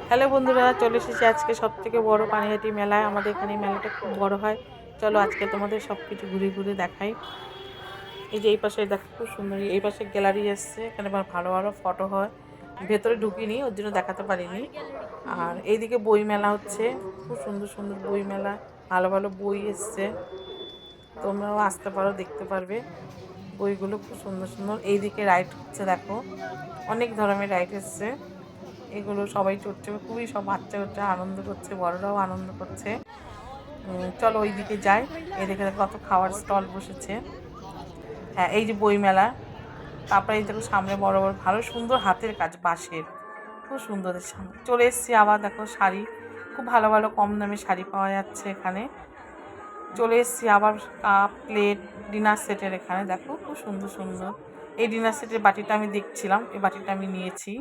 Hello বন্ধুরা, চলে এসেছি আজকে সবথেকে বড় পানিহাটি মেলায়। আমাদের এখানে মেলাটা খুব বড় হয়। চলো আজকে তোমাদের সব কিছু ঘুরে ঘুরে দেখাই। এই যে এই পাশে দেখো খুব সুন্দর, এই পাশে গ্যালারি এসছে, এখানে ভালো ভালো ফটো হয়। ভেতরে ঢুকিনি, ওর জন্য দেখাতে পারিনি। আর এইদিকে বই মেলা হচ্ছে, খুব সুন্দর সুন্দর বই মেলা, ভালো ভালো বই এসছে। তোমরাও আসতে পারো, দেখতে পারবে বইগুলো খুব সুন্দর সুন্দর। এইদিকে রাইড হচ্ছে, দেখো অনেক ধরনের রাইড এসছে। এগুলো সবাই চড়ছে, খুবই সব বাচ্চা কাচ্চা আনন্দ করছে, বড়রাও আনন্দ করছে। চলো ওই দিকে যাই। এদিকে কত খাওয়ার স্টল বসেছে। হ্যাঁ, এই যে বই মেলা। তারপরে এই দেখো সামনে বড় বড় ভালো সুন্দর হাতের কাজ, বাঁশের, খুব সুন্দর। সামনে চলে এসেছি আবার, দেখো শাড়ি, খুব ভালো ভালো কম দামে শাড়ি পাওয়া যাচ্ছে এখানে। চলে এসেছি আবার কাপ প্লেট ডিনার সেটের এখানে, দেখো খুব সুন্দর সুন্দর। এই ডিনার সেটের বাটিটা আমি দেখছিলাম, এই বাটিটা আমি নিয়েছি।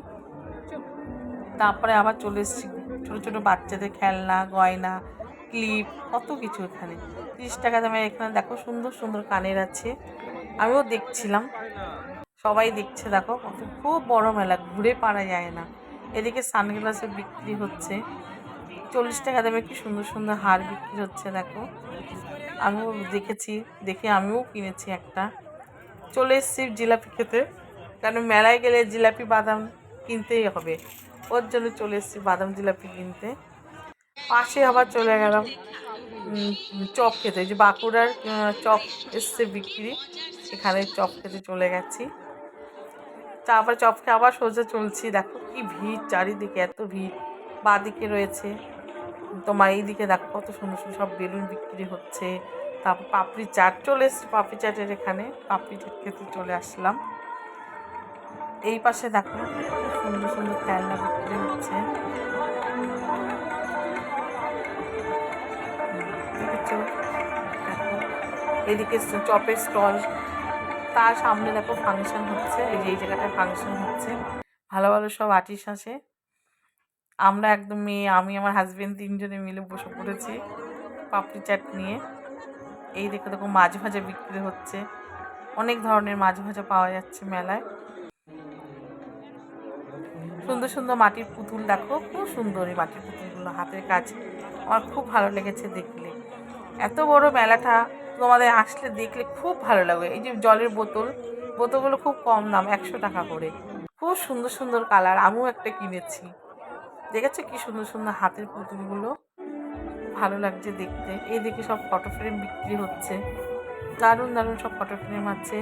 তারপরে আবার চলে এসেছি ছোটো ছোটো বাচ্চাদের খেলনা, গয়না, ক্লিপ, কত কিছু এখানে 30 টাকা দামে। এখানে দেখো সুন্দর সুন্দর কানের আছে, আমিও দেখছিলাম, সবাই দেখছে। দেখো কত খুব বড় মেলা, ঘুরে পারা যায় না। এদিকে সানগ্লাসের বিক্রি হচ্ছে, 40 টাকা দামে কি সুন্দর সুন্দর হার বিক্রি হচ্ছে। দেখো আমিও দেখেছি, দেখে আমিও কিনেছি একটা। চলে এসেছি জিলাপি খেতে, কারণ মেলায় গেলে জিলাপি বাদাম কিনতেই হবে, ওর জন্য চলে এসেছি বাদাম জিলাপি কিনতে। পাশে আবার চলে গেলাম চপ খেতে, যে বাঁকুড়ার চপ এসছে বিক্রি, এখানে চপ খেতে চলে গেছি। তারপরে চপ খেয়ে আবার সোজা চলছি। দেখো কি ভিড় চারিদিকে, এত ভিড়। বাঁদিকে রয়েছে তোমার, এইদিকে দেখো কত সুন্দর সুন্দর সব বেলুন বিক্রি হচ্ছে। তারপর পাপড়ি চাট, চলে এসছি পাপড়ি চাটের এখানে, পাপড়ি চাট খেতে চলে আসলাম। এই পাশে দেখো সুন্দর সুন্দর খেলনা বিক্রি হচ্ছে, দেখেছো? দেখো এদিকে চপের স্টল, তার সামনে দেখো ফাংশন হচ্ছে। এই জায়গাটায় ফাংশন হচ্ছে, ভালো ভালো সব আর্টিস্ট আছে। আমরা একদম মেয়ে, আমি আমার হাজবেন্ড 3 জনে মিলে বসে পড়েছি পাপড়ি চাট নিয়ে। এই দেখো দেখো মাছ ভাজা বিক্রি হচ্ছে, অনেক ধরনের মাছ ভাজা পাওয়া যাচ্ছে মেলায়। সুন্দর সুন্দর মাটির পুতুল, দেখো খুব সুন্দর এই মাটির পুতুলগুলো, হাতের কাজ, আমার খুব ভালো লেগেছে দেখলে। এত বড় মেলাটা তোমাদের আসলে দেখলে খুব ভালো লাগবে। এই যে জলের বোতল, বোতলগুলো খুব কম দাম, 100 টাকা করে, খুব সুন্দর সুন্দর কালার, আমিও একটা কিনেছি। দেখেছো কি সুন্দর সুন্দর হাতের পুতুলগুলো, ভালো লাগছে দেখতে। এইদিকে সব ফটো ফ্রেম বিক্রি হচ্ছে, দারুণ দারুণ সব ফটো ফ্রেম আছে।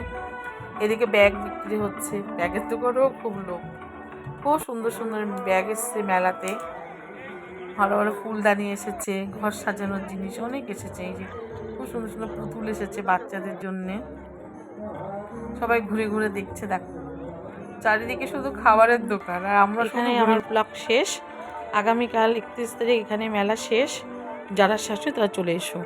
এদিকে ব্যাগ বিক্রি হচ্ছে, ব্যাগের দোকানেও খুব লোক, খুব সুন্দর সুন্দর ব্যাগ এসছে মেলাতে। ভালো ভালো ফুলদানি এসেছে, ঘর সাজানোর জিনিস অনেক এসেছে। এই যে খুব সুন্দর সুন্দর পুতুল এসেছে বাচ্চাদের জন্যে, সবাই ঘুরে ঘুরে দেখছে। দেখো চারিদিকে শুধু খাবারের দোকান, আর আমরা এখানে আমার ব্লগ শেষ। আগামীকাল 31 তারিখ এখানে মেলা শেষ, যারা শাশুড়ি তারা চলে এসো।